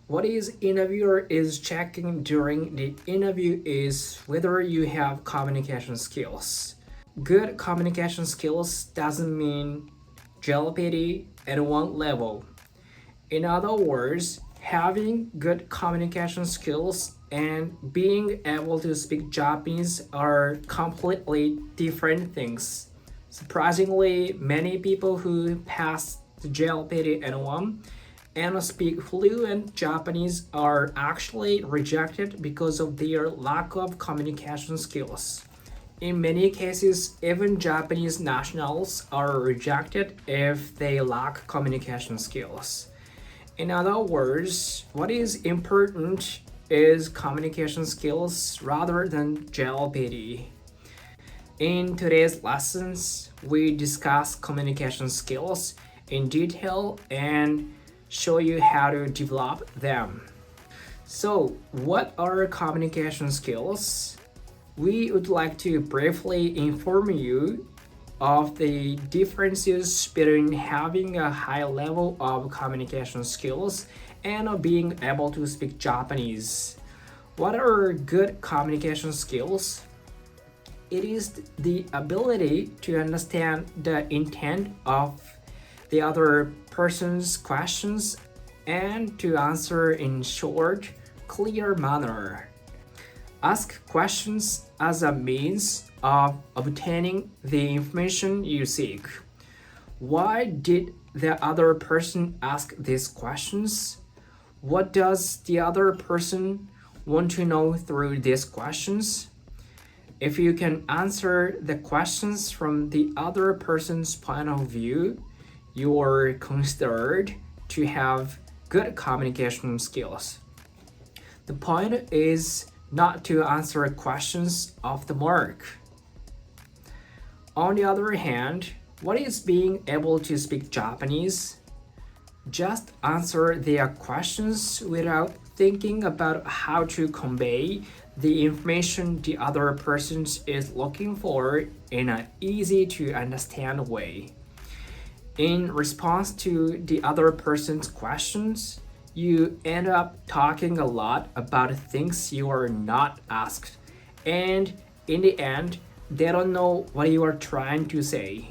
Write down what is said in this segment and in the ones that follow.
What is interviewer is checking during the interview is whether you have communication skills. Good communication skills doesn't mean JLPT at one level. In other words, having good communication skills and being able to speak Japanese are completely different things. Surprisingly, many people who pass the JLPT N1 and speak fluent Japanese are actually rejected because of their lack of communication skills. In many cases, even Japanese nationals are rejected if they lack communication skills. In other words, what is important is communication skills rather than JLPT. In today's lessons, we discuss communication skills in detail and show you how to develop them. So, what are communication skills? We would like to briefly inform you of the differences between having a high level of communication skills and being able to speak Japanese. What are good communication skills? It is the ability to understand the intent of the other person's questions and to answer in short, clear manner. Ask questions as a means of obtaining the information you seek. Why did the other person ask these questions? What does the other person want to know through these questions? If you can answer the questions from the other person's point of view, you are considered to have good communication skills. The point is not to answer questions off the mark. On the other hand, what is being able to speak Japanese? Just answer their questions without thinking about how to convey the information the other person is looking for in an easy to understand way. In response to the other person's questions, you end up talking a lot about things you are not asked, and in the end, they don't know what you are trying to say.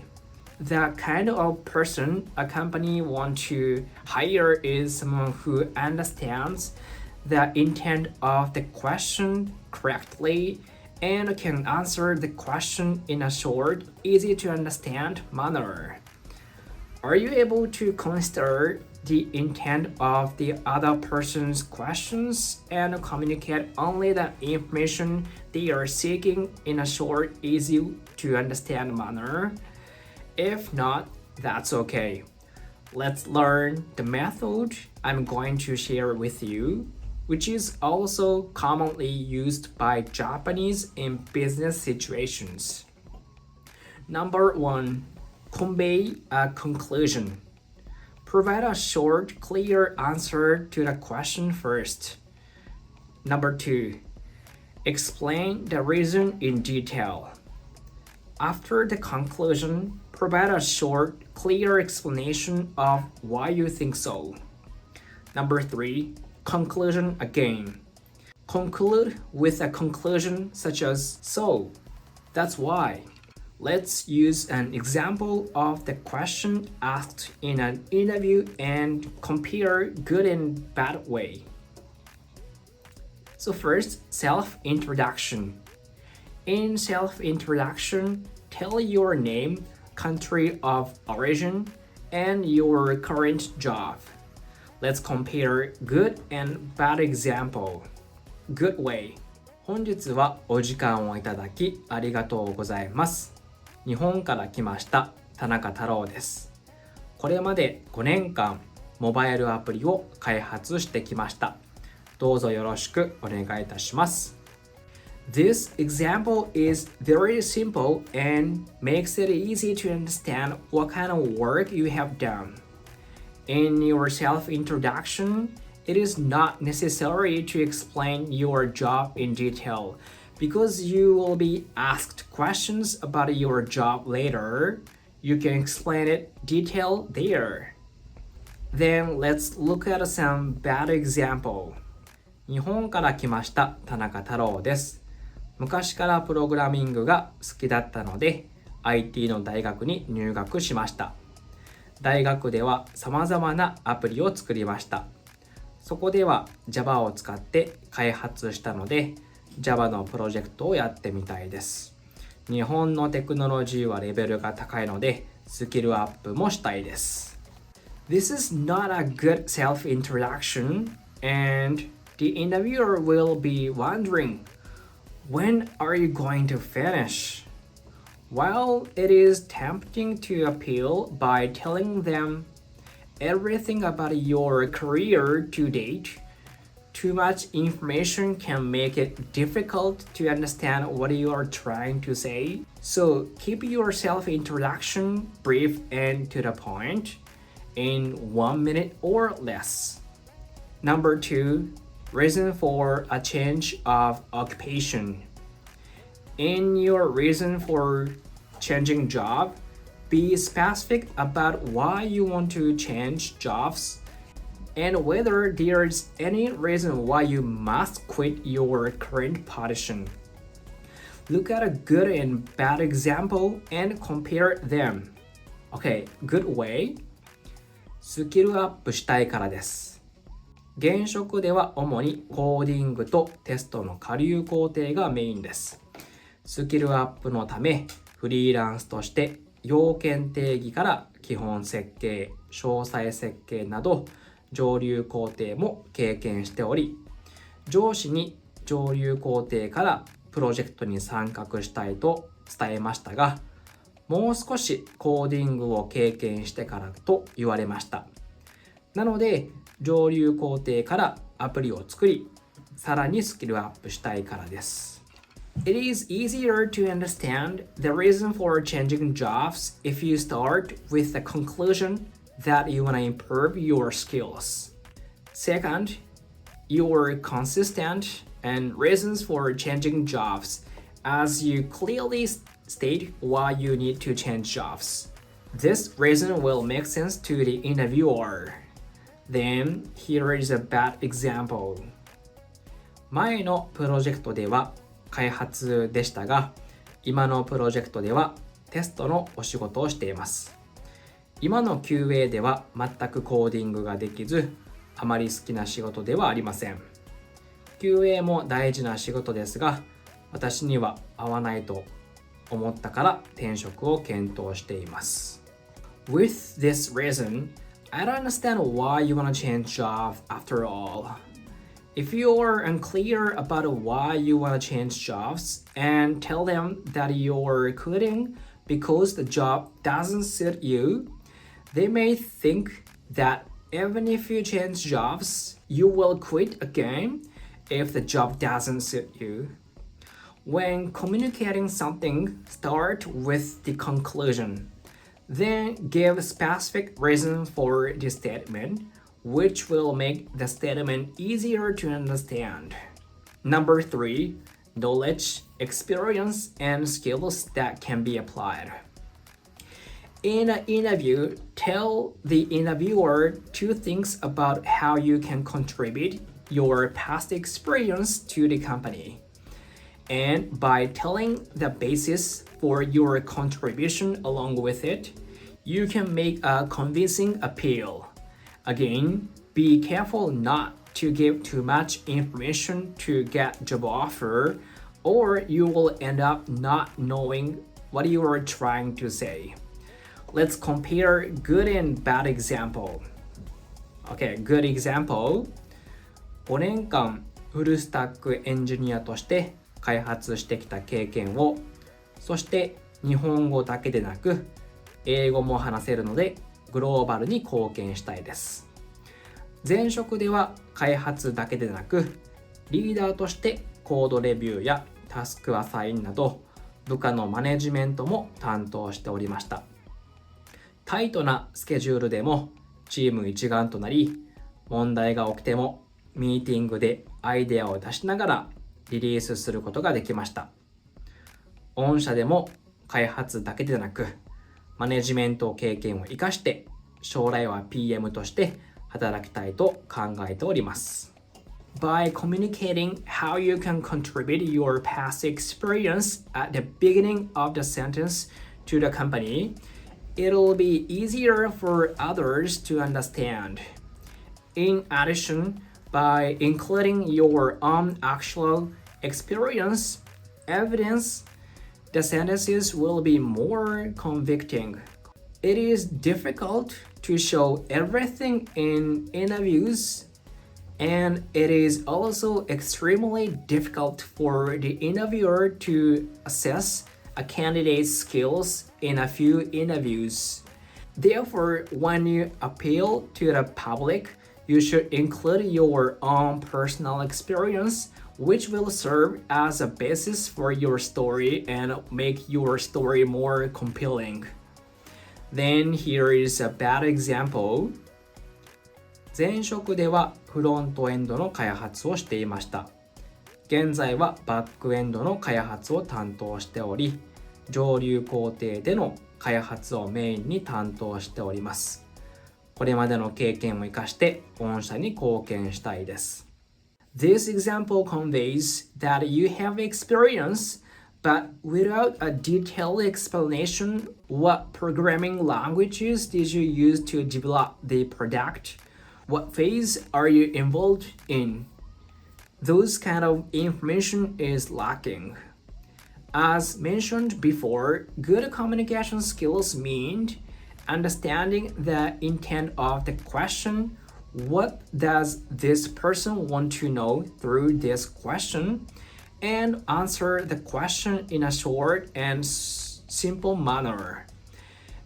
The kind of person a company wants to hire is someone who understands the intent of the question correctly and can answer the question in a short, easy to understand manner. Are you able to consider the intent of the other person's questions and communicate only the information they are seeking in a short, easy to understand manner? If not, that's okay. Let's learn the method I'm going to share with you, which is also commonly used by Japanese in business situations. Number 1. Convey a conclusion. Provide a short, clear answer to the question first. Number 2. Explain the reason in detail. After the conclusion, provide a short, clear explanation of why you think so. Number 3. Conclusion again. Conclude with a conclusion such as, so, that's why. Let's use an example of the question asked in an interview and compare good and bad way. So first, self-introduction. In self-introduction, tell your name, country of origin, and your current job. Let's compare good and bad example. Good way. 本日はお時間をいただきありがとうございます。日本から来ました田中太郎です。これまで5年間モバイルアプリを開発してきました。どうぞよろしくお願いいたします。This example is very simple and makes it easy to understand what kind of work you have done. In your self-introduction, it is not necessary to explain your job in detail because you will be asked questions about your job later. You can explain it detail there. Then let's look at some bad example. 日本から来ました田中太郎です。昔からプログラミングが好きだったので IT の大学に入学しました。大学では様々なアプリを作りました。そこでは Java を使って開発したので Java のプロジェクトをやってみたいです。日本のテクノロジーはレベルが高いのでスキルアップもしたいです。This is not a good self-introduction, and the interviewer will be wondering, when are you going to finish? While it is tempting to appeal by telling them everything about your career to date, too much information can make it difficult to understand what you are trying to say. So keep your self-introduction brief and to the point in 1 minute or less. Number 2, reason for a change of occupation. In your reason for changing job, be specific about why you want to change jobs and whether there's any reason why you must quit your current position. Look at a good and bad example and compare them. Okay, good way. スキルアップしたいからです。現職では主にコーディングとテストの下流工程がメインです。スキルアップのためフリーランスとして要件定義から基本設計、詳細設計など上流工程も経験しており、上司に上流工程からプロジェクトに参画したいと伝えましたが、もう少しコーディングを経験してからと言われました。なので上流工程からアプリを作り、さらにスキルアップしたいからです。It is easier to understand the reason for changing jobs if you start with the conclusion that you want to improve your skills. Second, your consistent and reasons for changing jobs as you clearly state why you need to change jobs. This reason will make sense to the interviewer. Then, here is a bad example. 前のプロジェクトでは開発でしたが、今のプロジェクトではテストのお仕事をしています。今の QA では全くコーディングができず、あまり好きな仕事ではありません。QA も大事な仕事ですが、私には合わないと思ったから転職を検討しています。With this reason, I don't understand why you want to change job after all. If you are unclear about why you want to change jobs and tell them that you're quitting because the job doesn't suit you, they may think that even if you change jobs, you will quit again if the job doesn't suit you. When communicating something, start with the conclusion. Then give specific reasons for the statement, which will make the statement easier to understand. Number 3, knowledge, experience, and skills that can be applied. In an interview, tell the interviewer 2 things about how you can contribute your past experience to the company. And by telling the basis for your contribution along with it, you can make a convincing appeal. Again, be careful not to give too much information to get job offer, or you will end up not knowing what you are trying to say. Let's compare good and bad example. Okay, good example. 5年間フルスタックエンジニアとして開発してきた経験を、そして日本語だけでなく英語も話せるのでグローバルに貢献したいです。前職では開発だけでなくリーダーとしてコードレビューやタスクアサインなど部下のマネジメントも担当しておりました。タイトなスケジュールでもチーム一丸となり、問題が起きてもミーティングでアイデアを出しながらリリースすることができました。御社でも開発だけでなくマネジメント経験を生かして将来は PM として働きたいと考えております。By communicating how you can contribute your past experience at the beginning of the sentence to the company, it'll be easier for others to understand. In addition, by including your own actual experience, evidence, the sentences will be more convicting. It is difficult to show everything in interviews, and it is also extremely difficult for the interviewer to assess a candidate's skills in a few interviews. Therefore, when you appeal to the public, you should include your own personal experience, which will serve as a basis for your story and make your story more compelling. Then here is a bad example. 前職ではフロントエンドの開発をしていました。現在はバックエンドの開発を担当しており、上流工程での開発をメインに担当しております。これまでの経験を生かして御社に貢献したいです。This example conveys that you have experience, but without a detailed explanation, what programming languages did you use to develop the product? What phase are you involved in? Those kind of information is lacking. As mentioned before, good communication skills mean understanding the intent of the question. What does this person want to know through this question? And answer the question in a short and simple manner.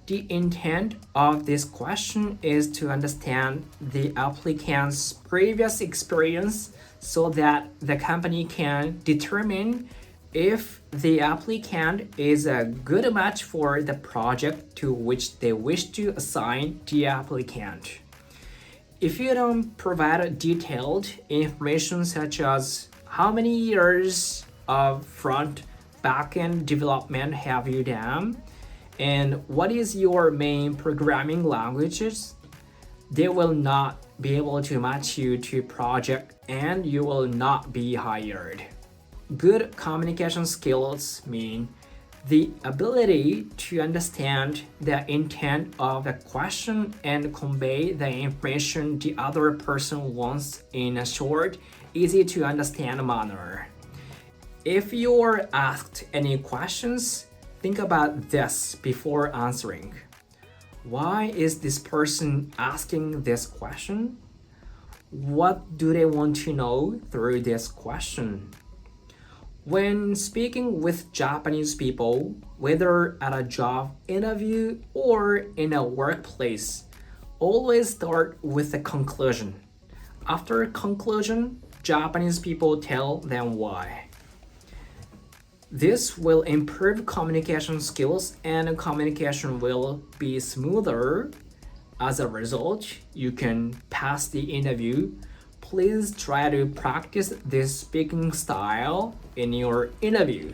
The intent of this question is to understand the applicant's previous experience so that the company can determine if the applicant is a good match for the project to which they wish to assign the applicant. If you don't provide detailed information such as how many years of front back-end development have you done, and what is your main programming languages, they will not be able to match you to project and you will not be hired. Good communication skills mean the ability to understand the intent of the question and convey the information the other person wants in a short, easy to understand manner. If you're asked any questions, think about this before answering. Why is this person asking this question? What do they want to know through this question? When speaking with Japanese people, whether at a job interview or in a workplace, always start with a conclusion. After conclusion, Japanese people tell them why. This will improve communication skills and communication will be smoother. As a result, you can pass the interview. Please try to practice this speaking style in your interview.